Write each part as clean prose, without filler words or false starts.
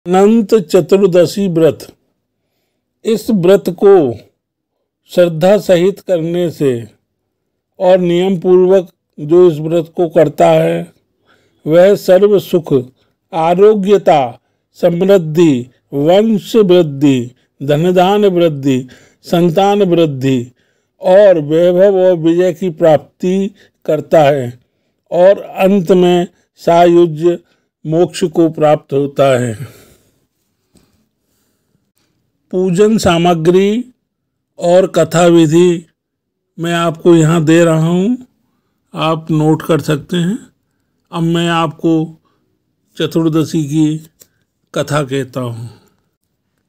अनंत चतुर्दशी व्रत। इस व्रत को श्रद्धा सहित करने से और नियम पूर्वक जो इस व्रत को करता है वह सर्व सुख, आरोग्यता, समृद्धि, वंश वृद्धि, धनधान वृद्धि, संतान वृद्धि और वैभव और विजय की प्राप्ति करता है और अंत में सायुज्य मोक्ष को प्राप्त होता है। पूजन सामग्री और कथा विधि मैं आपको यहाँ दे रहा हूँ, आप नोट कर सकते हैं। अब मैं आपको चतुर्दशी की कथा कहता हूँ।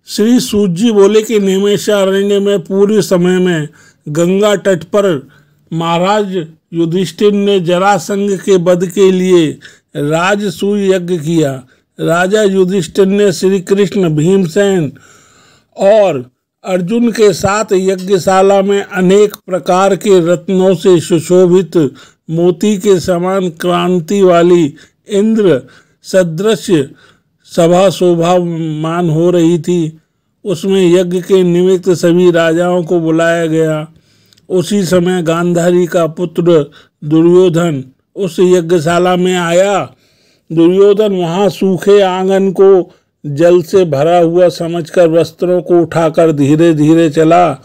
श्री सूत जी बोले कि नैमिषारण्य में पूर्व समय में गंगा तट पर महाराज युधिष्ठिर ने जरासंध के वध के लिए राजसूय यज्ञ किया। राजा युधिष्ठिर ने श्री कृष्ण, भीमसेन और अर्जुन के साथ यज्ञशाला में अनेक प्रकार के रत्नों से सुशोभित मोती के समान क्रांति वाली इंद्र सदृश सभा शोभामान हो रही थी। उसमें यज्ञ के निमित्त सभी राजाओं को बुलाया गया। उसी समय गांधारी का पुत्र दुर्योधन उस यज्ञशाला में आया। दुर्योधन वहां सूखे आंगन को जल से भरा हुआ समझकर वस्त्रों को उठाकर धीरे धीरे चला।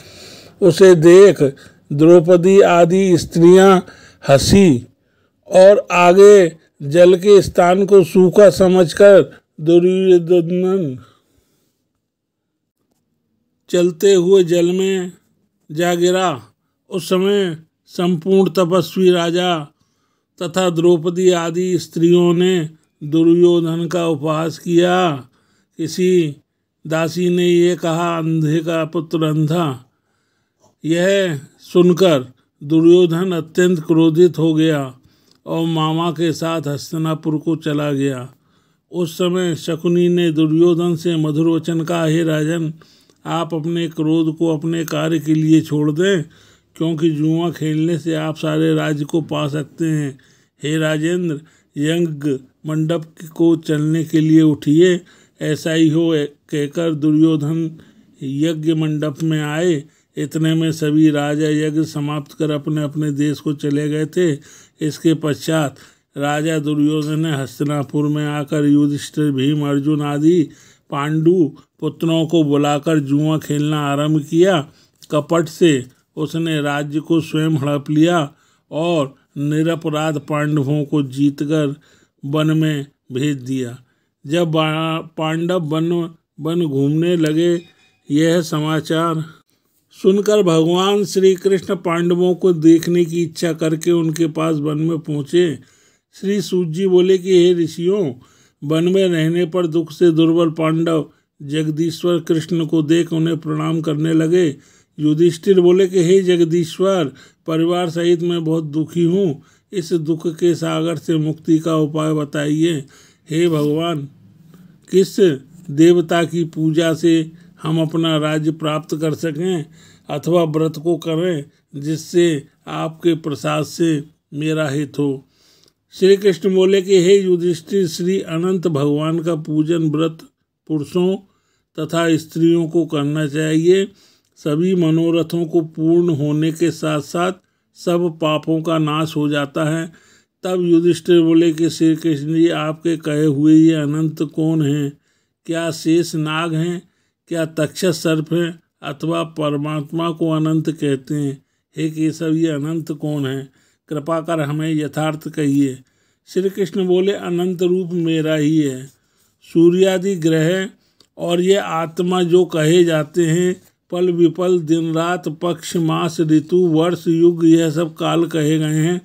उसे देख द्रौपदी आदि स्त्रियां हंसी और आगे जल के स्थान को सूखा समझकर दुर्योधन चलते हुए जल में जा गिरा। उस समय संपूर्ण तपस्वी राजा तथा द्रौपदी आदि स्त्रियों ने दुर्योधन का उपहास किया। किसी दासी ने ये कहा, अंधे का पुत्र अंधा। यह सुनकर दुर्योधन अत्यंत क्रोधित हो गया और मामा के साथ हस्तिनापुर को चला गया। उस समय शकुनी ने दुर्योधन से मधुर वचन कहा, हे राजन, आप अपने क्रोध को अपने कार्य के लिए छोड़ दें, क्योंकि जुआ खेलने से आप सारे राज्य को पा सकते हैं। हे राजेंद्र, यज्ञ मंडप को चलने के लिए उठिए। ऐसा ही हो कहकर दुर्योधन यज्ञ मंडप में आए। इतने में सभी राजा यज्ञ समाप्त कर अपने अपने देश को चले गए थे। इसके पश्चात राजा दुर्योधन ने हस्तिनापुर में आकर युधिष्ठिर, भीम, अर्जुन आदि पांडु पुत्रों को बुलाकर जुआ खेलना आरंभ किया। कपट से उसने राज्य को स्वयं हड़प लिया और निरपराध पांडवों को जीतकर वन में भेज दिया। जब पांडव वन घूमने लगे, यह समाचार सुनकर भगवान श्री कृष्ण पांडवों को देखने की इच्छा करके उनके पास वन में पहुँचे। श्री सूत जी बोले कि हे ऋषियों, वन में रहने पर दुख से दुर्बल पांडव जगदीश्वर कृष्ण को देख उन्हें प्रणाम करने लगे। युधिष्ठिर बोले कि हे जगदीश्वर, परिवार सहित मैं बहुत दुखी हूँ। इस दुख के सागर से मुक्ति का उपाय बताइए। हे भगवान, किस देवता की पूजा से हम अपना राज्य प्राप्त कर सकें अथवा व्रत को करें जिससे आपके प्रसाद से मेरा हित हो। श्री कृष्ण बोले कि हे युधिष्ठिर, श्री अनंत भगवान का पूजन व्रत पुरुषों तथा स्त्रियों को करना चाहिए। सभी मनोरथों को पूर्ण होने के साथ साथ सब पापों का नाश हो जाता है। तब युधिष्ठिर बोले कि श्री कृष्ण जी, आपके कहे हुए ये अनंत कौन हैं? क्या शेष नाग हैं? क्या तक्षस सर्प हैं? अथवा परमात्मा को अनंत कहते हैं? हे केशव, ये अनंत कौन है? कृपा कर हमें यथार्थ कहिए। श्री कृष्ण बोले, अनंत रूप मेरा ही है। सूर्यादि ग्रह और ये आत्मा जो कहे जाते हैं, पल विपल, दिन रात, पक्ष, मास, ऋतु, वर्ष, युग, यह सब काल कहे गए हैं।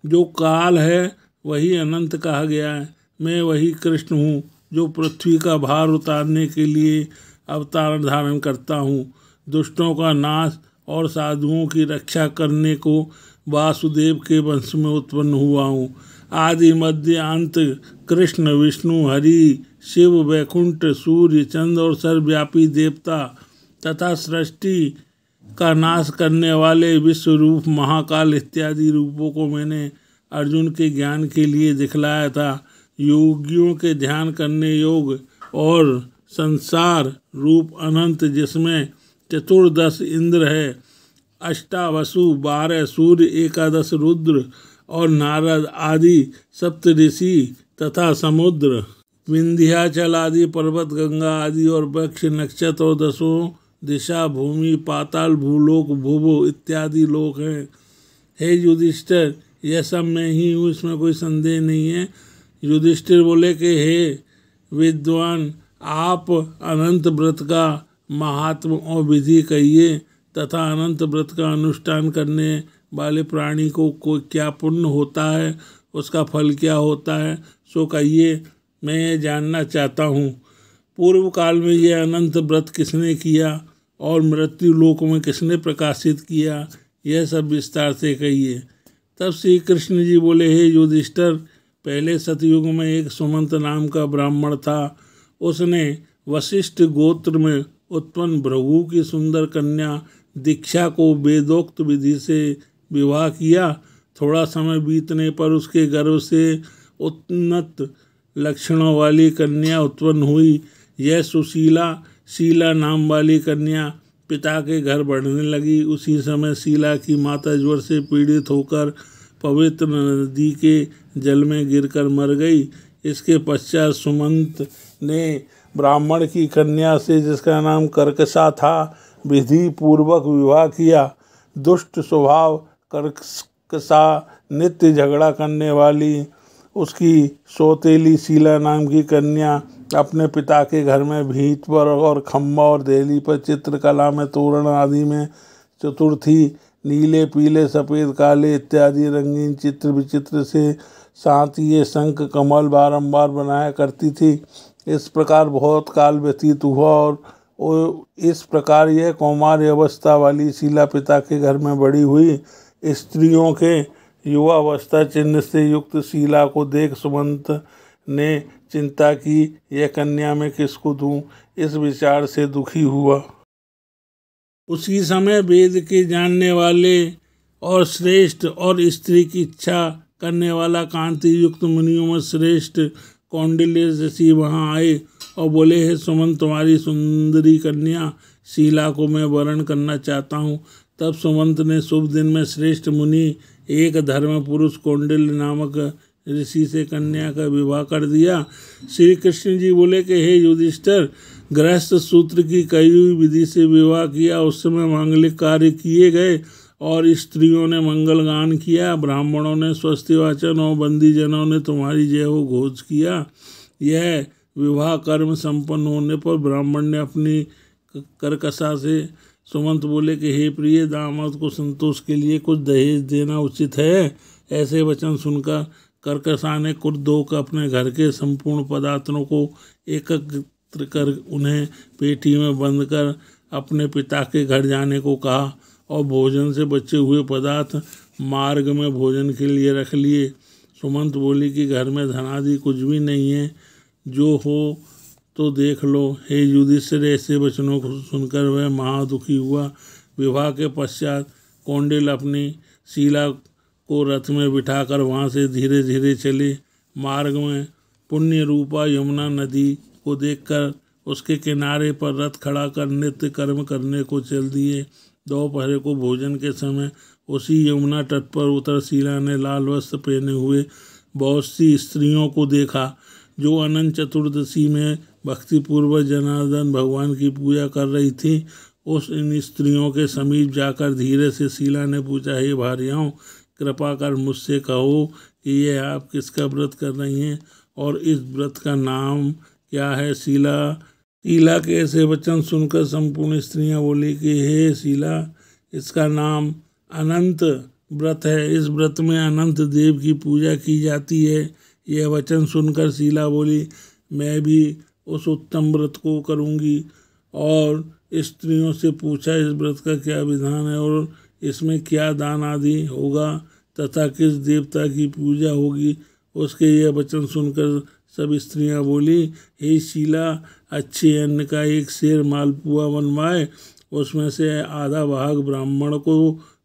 जो काल है वही अनंत कहा गया है। मैं वही कृष्ण हूँ जो पृथ्वी का भार उतारने के लिए अवतार धारण करता हूँ। दुष्टों का नाश और साधुओं की रक्षा करने को वासुदेव के वंश में उत्पन्न हुआ हूँ। आदि मध्य अंत कृष्ण, विष्णु, हरि, शिव, वैकुंठ, सूर्य, चंद्र और सर्वव्यापी देवता तथा सृष्टि का नाश करने वाले विश्व रूप महाकाल इत्यादि रूपों को मैंने अर्जुन के ज्ञान के लिए दिखलाया था। योगियों के ध्यान करने योग और संसार रूप अनंत जिसमें चतुर्दश इंद्र है, अष्टावसु 12 सूर्य, 11 रुद्र और नारद आदि सप्त ऋषि तथा समुद्र, विंध्याचल आदि पर्वत, गंगा आदि और वृक्ष, नक्षत्र और 10 दिशा, भूमि, पाताल, भूलोक, भूभो इत्यादि लोक हैं। हे युधिष्ठिर, यह सब मैं ही हूँ, इसमें कोई संदेह नहीं है। युधिष्ठिर बोले कि हे विद्वान, आप अनंत व्रत का महात्म और विधि कहिए तथा अनंत व्रत का अनुष्ठान करने वाले प्राणी को क्या पुण्य होता है, उसका फल क्या होता है, सो कहिए, मैं ये जानना चाहता हूँ। पूर्व काल में यह अनंत व्रत किसने किया और मृत्यु लोक में किसने प्रकाशित किया, यह सब विस्तार से कहिए। तब श्री कृष्ण जी बोले, हे युधिष्ठिर, पहले सतयुग में एक सुमंत नाम का ब्राह्मण था। उसने वशिष्ठ गोत्र में उत्पन्न भृगु की सुंदर कन्या दीक्षा को वेदोक्त विधि से विवाह किया। थोड़ा समय बीतने पर उसके गर्भ से उन्नत लक्षणों वाली कन्या उत्पन्न हुई। यह सुशीला शीला नाम वाली कन्या पिता के घर बढ़ने लगी। उसी समय शीला की माता ज्वर से पीड़ित होकर पवित्र नदी के जल में गिरकर मर गई। इसके पश्चात सुमंत ने ब्राह्मण की कन्या से, जिसका नाम कर्कशा था, विधि पूर्वक विवाह किया। दुष्ट स्वभाव कर्कशा नित्य झगड़ा करने वाली उसकी सौतेली शीला नाम की कन्या अपने पिता के घर में भीत पर और खम्बा और देहली पर चित्रकला में, तोरण आदि में चतुर थी। नीले, पीले, सफ़ेद, काले इत्यादि रंगीन चित्र विचित्र से साथ ये शंख कमल बारंबार बनाया करती थी। इस प्रकार बहुत काल व्यतीत हुआ और इस प्रकार यह कौमार्य अवस्था वाली शीला पिता के घर में बड़ी हुई। स्त्रियों के युवावस्था चिन्ह से युक्त शीला को देख सुमंत ने चिंता की, यह कन्या मैं किसको दूं। इस विचार से दुखी हुआ। उसी समय वेद के जानने वाले और श्रेष्ठ और स्त्री की इच्छा करने वाला कांति युक्त मुनियों में श्रेष्ठ कौंडिल्य ऋषि वहाँ आए और बोले, हे सुमंत, तुम्हारी सुंदरी कन्या शीला को मैं वरण करना चाहता हूँ। तब सुमंत ने शुभ दिन में श्रेष्ठ मुनि एक धर्म पुरुष कौंडिल्य नामक ऋषि से कन्या का विवाह कर दिया। श्री कृष्ण जी बोले कि हे युधिष्ठिर, गृहस्थ सूत्र की कई हुई विधि से विवाह किया। उस समय मांगलिक कार्य किए गए और स्त्रियों ने मंगल गान किया। ब्राह्मणों ने स्वस्ति वाचन और बंदीजनों ने तुम्हारी जय हो घोष किया। यह विवाह कर्म संपन्न होने पर ब्राह्मण ने अपनी कर्कशा से सुमंत बोले कि हे प्रिय, दामाद को संतोष के लिए कुछ दहेज देना उचित है। ऐसे वचन सुनकर कर्कशा ने क्रुद्ध होकर अपने घर के संपूर्ण पदार्थों को एकत्र कर उन्हें पेटी में बंद कर अपने पिता के घर जाने को कहा और भोजन से बचे हुए पदार्थ मार्ग में भोजन के लिए रख लिए। सुमंत बोली कि घर में धनादि कुछ भी नहीं है, जो हो तो देख लो। हे युधिष्ठिर, ऐसे वचनों को सुनकर वह महादुखी हुआ। विवाह के पश्चात कौंडिल अपनी शीला को रथ में बिठाकर वहाँ से धीरे धीरे चले। मार्ग में पुण्य रूपा यमुना नदी को देखकर उसके किनारे पर रथ खड़ा कर नित्य कर्म करने को चल दिए। दोपहर को भोजन के समय उसी यमुना तट पर उतर शीला ने लाल वस्त्र पहने हुए बहुत सी स्त्रियों को देखा, जो अनंत चतुर्दशी में भक्तिपूर्वक जनार्दन भगवान की पूजा कर रही थी। उस इन स्त्रियों के समीप जाकर धीरे से शीला ने पूछा, हे भार्याओं, कृपा कर मुझसे कहो कि ये आप किसका व्रत कर रही हैं और इस व्रत का नाम क्या है। शीला के ऐसे वचन सुनकर संपूर्ण स्त्रियां बोली कि हे शीला, इसका नाम अनंत व्रत है। इस व्रत में अनंत देव की पूजा की जाती है। यह वचन सुनकर शीला बोली, मैं भी उस उत्तम व्रत को करूँगी। और स्त्रियों से पूछा, इस व्रत का क्या विधान है और इसमें क्या दान आदि होगा तथा किस देवता की पूजा होगी। उसके यह वचन सुनकर सब स्त्रियां बोली, हे शीला, अच्छे अन्न का एक सेर मालपुआ बनवाए, उसमें से आधा भाग ब्राह्मण को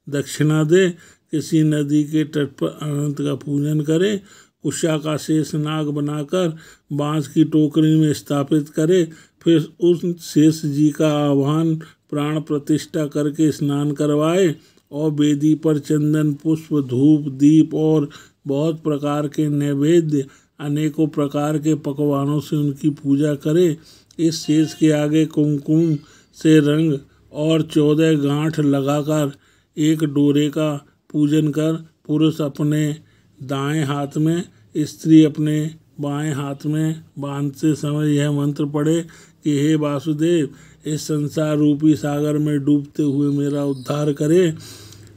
दक्षिणा दे, किसी नदी के तट पर अनंत का पूजन करे, कुशा का शेष नाग बनाकर बांस की टोकरी में स्थापित करे। फिर उस शेष जी का आह्वान प्राण प्रतिष्ठा करके स्नान करवाए और वेदी पर चंदन पुष्प धूप दीप और बहुत प्रकार के नैवेद्य अनेकों प्रकार के पकवानों से उनकी पूजा करे। इस शेष के आगे कुमकुम से रंग और 14 गांठ लगाकर एक डोरे का पूजन कर पुरुष अपने दाएं हाथ में स्त्री अपने बाएं हाथ में बांधते समय यह मंत्र पढ़े कि हे वासुदेव, इस संसार रूपी सागर में डूबते हुए मेरा उद्धार करे।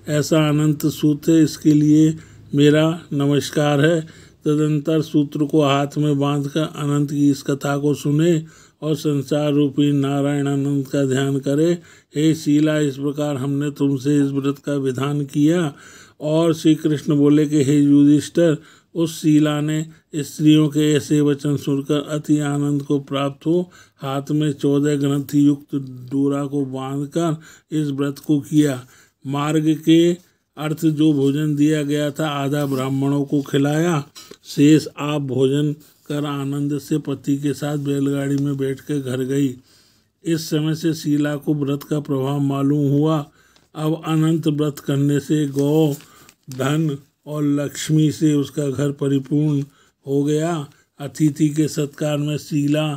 ऐसा अनंत सूत्र है, इसके लिए मेरा नमस्कार है। तदंतर सूत्र को हाथ में बांधकर अनंत की इस कथा को सुने और संसार रूपी नारायण अनंत का ध्यान करे। हे शीला, इस प्रकार हमने तुमसे इस व्रत का विधान किया। और श्री कृष्ण बोले कि हे युधिष्ठिर, उस शीला ने स्त्रियों के ऐसे वचन सुनकर अति आनंद को प्राप्त हो हाथ में 14 ग्रंथि युक्त डोरा को बांधकर इस व्रत को किया। मार्ग के अर्थ जो भोजन दिया गया था आधा ब्राह्मणों को खिलाया, शेष आप भोजन कर आनंद से पति के साथ बैलगाड़ी में बैठकर घर गई। इस समय से शीला को व्रत का प्रभाव मालूम हुआ। अब अनंत व्रत करने से गौ धन और लक्ष्मी से उसका घर परिपूर्ण हो गया। अतिथि के सत्कार में शीला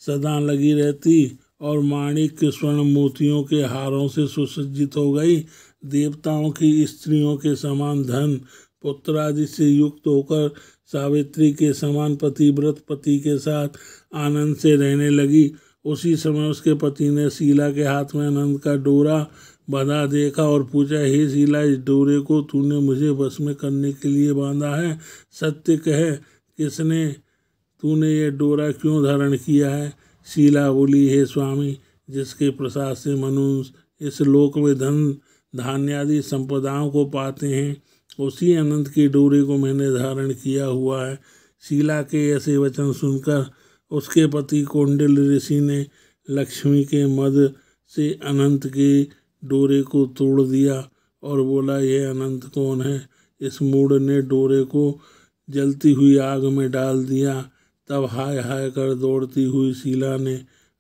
सदा लगी रहती और माणिक्य स्वर्ण मोतियों के हारों से सुसज्जित हो गई। देवताओं की स्त्रियों के समान धन पुत्र आदि से युक्त होकर सावित्री के समान पतिव्रत पति के साथ आनंद से रहने लगी। उसी समय उसके पति ने शीला के हाथ में आनंद का डोरा बंधा देखा और पूछा, हे शीला, इस डोरे को तूने मुझे वश में करने के लिए बांधा है? सत्य कह, किसने तूने ये डोरा क्यों धारण किया है? शीला बोली, हे स्वामी, जिसके प्रसाद से मनुष्य इस लोक में धन धान्य आदि संपदाओं को पाते हैं, उसी अनंत के डोरे को मैंने धारण किया हुआ है। शीला के ऐसे वचन सुनकर उसके पति कौंडिल ऋषि ने लक्ष्मी के मद से अनंत के डोरे को तोड़ दिया और बोला, यह अनंत कौन है? इस मूढ़ ने डोरे को जलती हुई आग में डाल दिया। तब हाय हाय कर दौड़ती हुई शीला ने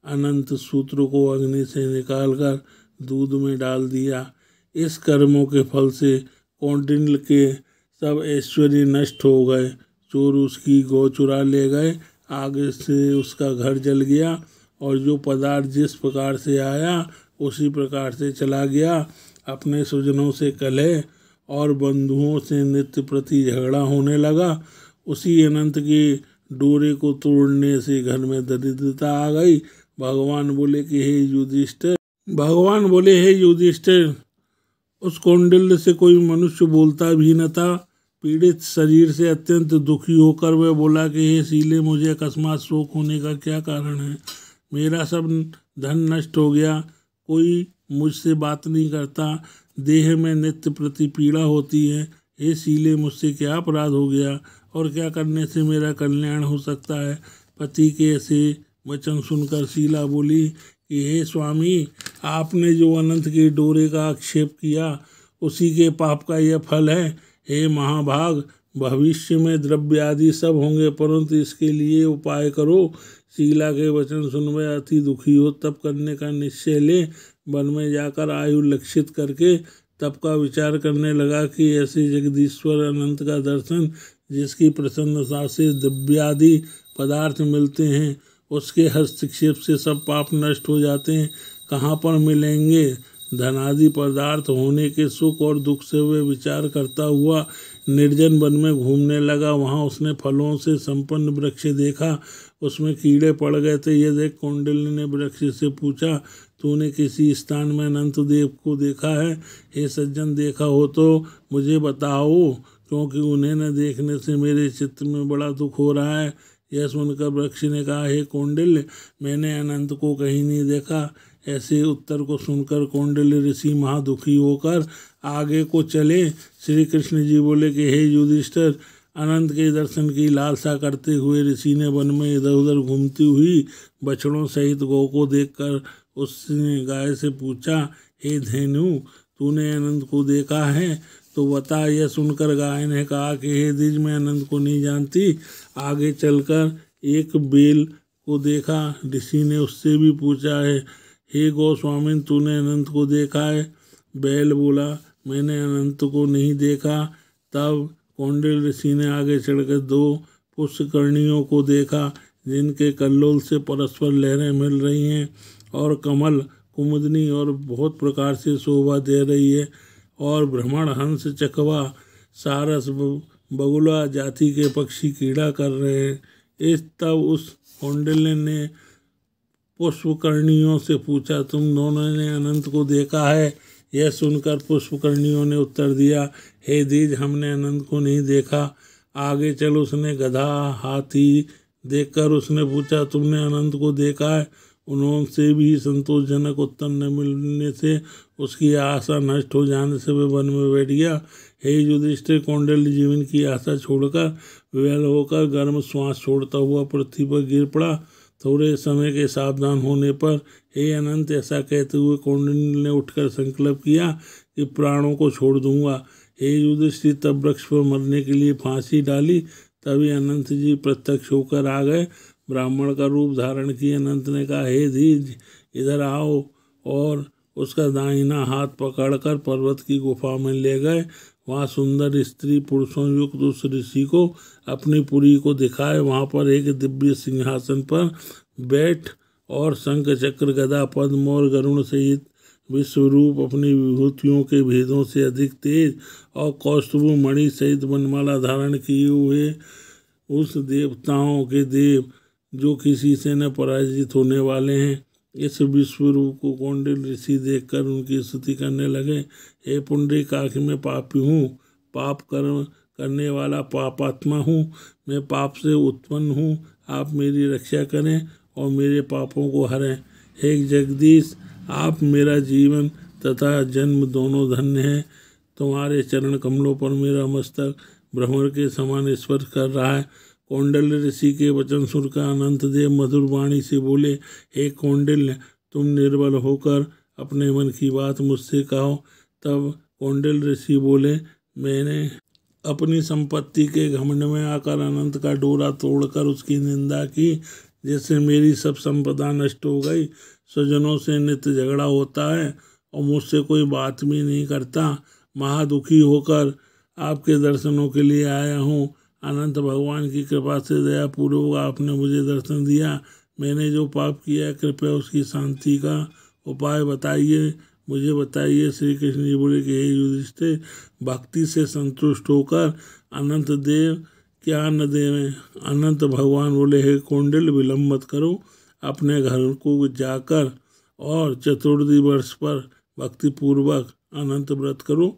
अनंत सूत्र को अग्नि से निकालकर दूध में डाल दिया। इस कर्मों के फल से कौंडिन्य के सब ऐश्वर्य नष्ट हो गए। चोर उसकी गौ चुरा ले गए, आगे से उसका घर जल गया और जो पदार्थ जिस प्रकार से आया उसी प्रकार से चला गया। अपने स्वजनों से कलह और बंधुओं से नित्य प्रति झगड़ा होने लगा। उसी अनंत के डोरे को तोड़ने से घर में दरिद्रता आ गई। भगवान बोले हे युधिष्ठिर, उस कौंडिल्य से कोई मनुष्य बोलता भी न था। पीड़ित शरीर से अत्यंत दुखी होकर वह बोला कि हे शीले, मुझे अकस्मात शोक होने का क्या कारण है? मेरा सब धन नष्ट हो गया, कोई मुझसे बात नहीं करता, देह में नित्य प्रति पीड़ा होती है। हे शीले, मुझसे क्या अपराध हो गया और क्या करने से मेरा कल्याण हो सकता है? पति के ऐसे वचन सुनकर शीला बोली कि हे स्वामी, आपने जो अनंत के डोरे का आक्षेप किया उसी के पाप का यह फल है। हे महाभाग, भविष्य में द्रव्य आदि सब होंगे, परंतु इसके लिए उपाय करो। शीला के वचन सुन वह अति दुखी हो तप करने का निश्चय ले वन में जाकर आयु लक्षित करके तप का विचार करने लगा कि ऐसे जगदीश्वर अनंत का दर्शन, जिसकी प्रसन्नता से द्रव्यादि पदार्थ मिलते हैं, उसके हस्तक्षेप से सब पाप नष्ट हो जाते हैं, कहाँ पर मिलेंगे? धनादि पदार्थ होने के सुख और दुख से वह विचार करता हुआ निर्जन वन में घूमने लगा। वहाँ उसने फलों से संपन्न वृक्ष देखा, उसमें कीड़े पड़ गए थे। यह देख कौंडिल्य ने वृक्ष से पूछा, तूने किसी स्थान में अनंत देव को देखा है? हे सज्जन, देखा हो तो मुझे बताओ, क्योंकि उन्हें न देखने से मेरे चित्त में बड़ा दुख हो रहा है। यह सुनकर वृक्ष ने कहा, हे कौंडिल्य, मैंने अनंत को कहीं नहीं देखा। ऐसे उत्तर को सुनकर कौंडिल्य ऋषि महादुखी होकर आगे को चले। श्री कृष्ण जी बोले कि हे युधिष्ठिर, अनंत के दर्शन की लालसा करते हुए ऋषि ने वन में इधर उधर घूमती हुई बछड़ों सहित गौ को देखकर उसने गाय से पूछा, हे धेनु, तूने अनंत को देखा है? तो बता। यह सुनकर गाय ने कहा कि हे द्विज, मैं अनंत को नहीं जानती। आगे चलकर एक बेल को देखा। ऋषि ने उससे भी पूछा है, हे गोस्वामिन, तूने अनंत को देखा है? बैल बोला, मैंने अनंत को नहीं देखा। तब कौंडिल ऋषि ने आगे चढ़कर 2 पुष्करणियों को देखा, जिनके कल्लोल से परस्पर लहरें मिल रही हैं और कमल, कुमुदनी और बहुत प्रकार से शोभा दे रही है, और भ्रमण, हंस, चकवा, सारस, बगुला जाति के पक्षी क्रीड़ा कर रहे हैं। तब उस कौंडिल्य ने पुष्पकर्णियों से पूछा, तुम दोनों ने अनंत को देखा है? यह सुनकर पुष्पकर्णियों ने उत्तर दिया, हे द्विज, हमने अनंत को नहीं देखा। आगे चल उसने गधा, हाथी देखकर उसने पूछा, तुमने अनंत को देखा है? उन्होंने भी संतोषजनक उत्तर न मिलने से उसकी आशा नष्ट हो जाने से वह वन में बैठ गया। हे युधिष्ठिर, कौंडिल्य जीवन की आशा छोड़कर विवल होकर गर्म श्वास छोड़ता हुआ पृथ्वी पर गिर पड़ा। थोड़े समय के सावधान होने पर, हे अनंत, ऐसा कहते हुए कौंडिन्य ने उठकर संकल्प किया कि प्राणों को छोड़ दूंगा। हे युधिष्ठिर, तब वृक्ष पर मरने के लिए फांसी डाली। तभी अनंत जी प्रत्यक्ष होकर आ गए। ब्राह्मण का रूप धारण किए अनंत ने कहा, हे धीज, इधर आओ, और उसका दाहिना हाथ पकड़कर पर्वत की गुफा में ले गए। वहाँ सुंदर स्त्री पुरुषों युक्त उस ऋषि को अपनी पुरी को दिखाए। वहाँ पर एक दिव्य सिंहासन पर बैठ और शंख, चक्र, गदा, पद्म और गरुण सहित विश्वरूप अपनी विभूतियों के भेदों से अधिक तेज और कौस्तुभ मणि सहित वनमाला धारण किए हुए उस देवताओं के देव, जो किसी से न पराजित होने वाले हैं, इस विश्वरूप को कौंडिल ऋषि देखकर उनकी स्तुति करने लगे। हे पुंडरीकाक्ष, मैं पापी हूँ, पाप कर्म करने वाला पापात्मा हूँ, मैं पाप से उत्पन्न हूँ। आप मेरी रक्षा करें और मेरे पापों को हरें। हे जगदीश, आप मेरा जीवन तथा जन्म दोनों धन्य हैं। तुम्हारे चरण कमलों पर मेरा मस्तक भ्रमर के समान स्पर्श कर रहा है। कौंडिल्य ऋषि के वचन सुनकर अनंत देव मधुर वाणी से बोले, हे कौंडिल्य, तुम निर्बल होकर अपने मन की बात मुझसे कहो। तब कौंडिल्य ऋषि बोले, मैंने अपनी संपत्ति के घमंड में आकर अनंत का डोरा तोड़कर उसकी निंदा की, जिससे मेरी सब संपदा नष्ट हो गई। स्वजनों से नित्य झगड़ा होता है और मुझसे कोई बात भी नहीं करता। महादुखी होकर आपके दर्शनों के लिए आया हूँ। अनंत भगवान की कृपा से दयापूर्वक आपने मुझे दर्शन दिया। मैंने जो पाप किया, कृपया उसकी शांति का उपाय बताइए, मुझे बताइए। श्री कृष्ण जी बोले कि हे युधिष्ठिर, भक्ति से संतुष्ट होकर अनंत देव क्या न देवें। अनंत भगवान बोले, हे कौंडिल्य, विलंब मत करो, अपने घर को जाकर और चतुर्थी वर्ष पर भक्ति पूर्वक अनंत व्रत करो,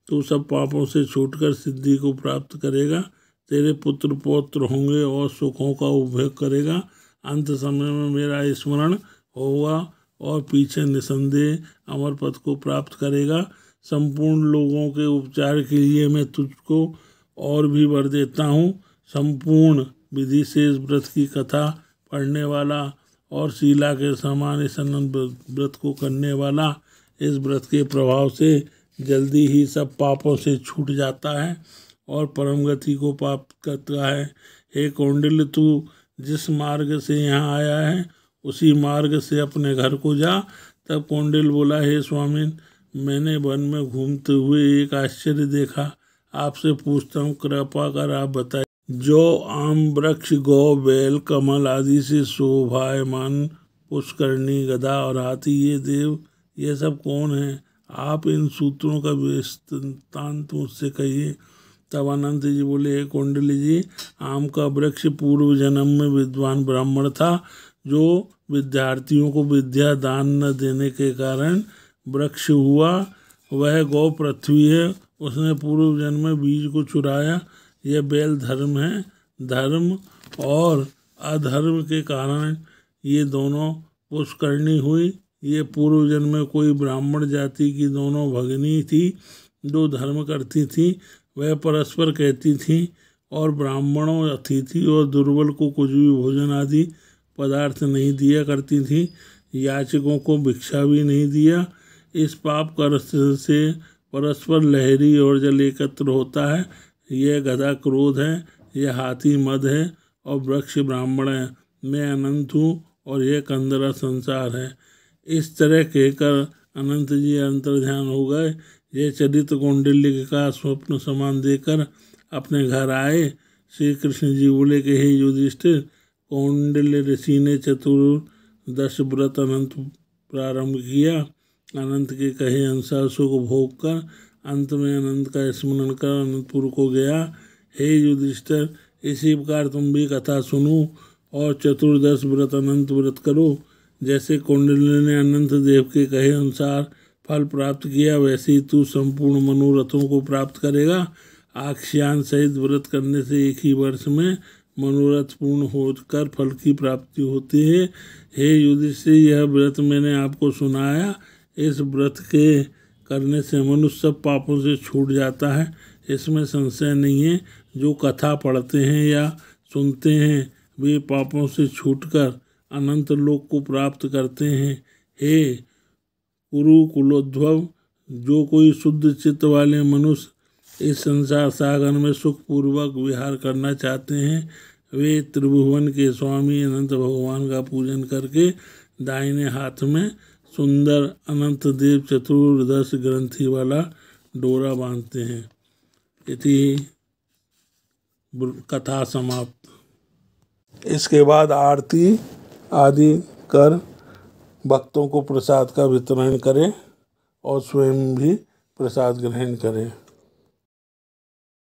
तो सब पापों से छूटकर सिद्धि को प्राप्त करेगा। तेरे पुत्र पौत्र होंगे और सुखों का उपभोग करेगा। अंत समय में मेरा स्मरण होगा और पीछे निसंदेह अमर पद को प्राप्त करेगा। संपूर्ण लोगों के उपचार के लिए मैं तुझको और भी वर देता हूँ। संपूर्ण विधि से इस व्रत की कथा पढ़ने वाला और शीला के समान इस अनंत व्रत को करने वाला, इस व्रत के प्रभाव से जल्दी ही सब पापों से छूट जाता है और परम गति को प्राप्त करता है। हे कौंडिल्य, तू जिस मार्ग से यहाँ आया है उसी मार्ग से अपने घर को जा। तब कौंडिल्य बोला, हे स्वामी, मैंने वन में घूमते हुए एक आश्चर्य देखा, आपसे पूछता हूँ, कृपा कर आप बताइए। जो आम वृक्ष, गौ, बैल, कमल आदि से शोभायमान, पुष्करणी, गधा और हाथी, ये देव, ये सब कौन है? आप इन सूत्रों का वृत्तांत मुझसे कहिए। तब अनंत जी बोले, हे कौंडिल्य जी, आम का वृक्ष पूर्व जन्म में विद्वान ब्राह्मण था, जो विद्यार्थियों को विद्या दान न देने के कारण वृक्ष हुआ। वह गौ पृथ्वी है, उसने पूर्व जन्म में बीज को चुराया। यह बैल धर्म है, धर्म और अधर्म के कारण ये दोनों पुष्करणी हुई। ये पूर्व जन्म में कोई ब्राह्मण जाति की दोनों भगिनी थी, जो धर्म करती थी। वह परस्पर कहती थी और ब्राह्मणों, अतिथि और दुर्बल को कुछ भी भोजन आदि पदार्थ नहीं दिया करती थी, याचकों को भिक्षा भी नहीं दिया। इस पाप कर से परस्पर लहरी और जल एकत्र होता है। यह गधा क्रोध है, यह हाथी मद है और वृक्ष ब्राह्मण है। मैं अनंत हूँ और यह कंदरा संसार है। इस तरह कहकर अनंत जी अंतर्ध्यान हो गए। यह चरित्र कौंडिल्य का स्वप्न समान देकर अपने घर आए। श्री कृष्ण जी बोले कि हे युधिष्ठिर, कौंडिल्य ऋषि ने चतुर्दश व्रत अनंत प्रारंभ किया। अनंत के कहे अनुसार सुख भोग कर अंत में अनंत का स्मरण कर अनंतपुर को गया। हे युधिष्ठिर, इसी प्रकार तुम भी कथा सुनो और चतुर्दश व्रत अनंत व्रत करो। जैसे कौंडिल्य ने अनंत देव के कहे अनुसार फल प्राप्त किया, वैसे ही तू संपूर्ण मनोरथों को प्राप्त करेगा। आख्यान सहित व्रत करने से एक ही वर्ष में मनोरथ पूर्ण होकर फल की प्राप्ति होती है। हे युधिष्ठिर, यह व्रत मैंने आपको सुनाया। इस व्रत के करने से मनुष्य सब पापों से छूट जाता है, इसमें संशय नहीं है। जो कथा पढ़ते हैं या सुनते हैं वे पापों से छूटकर अनंत लोक को प्राप्त करते हैं। हे कुरु कुलोद्भव, जो कोई शुद्ध चित्त वाले मनुष्य इस संसार सागर में सुखपूर्वक विहार करना चाहते हैं, वे त्रिभुवन के स्वामी अनंत भगवान का पूजन करके दाहिने हाथ में सुंदर अनंत देव चतुर्दश ग्रंथि वाला डोरा बांधते हैं। इति कथा समाप्त। इसके बाद आरती आदि कर भक्तों को प्रसाद का वितरण करें और स्वयं भी प्रसाद ग्रहण करें।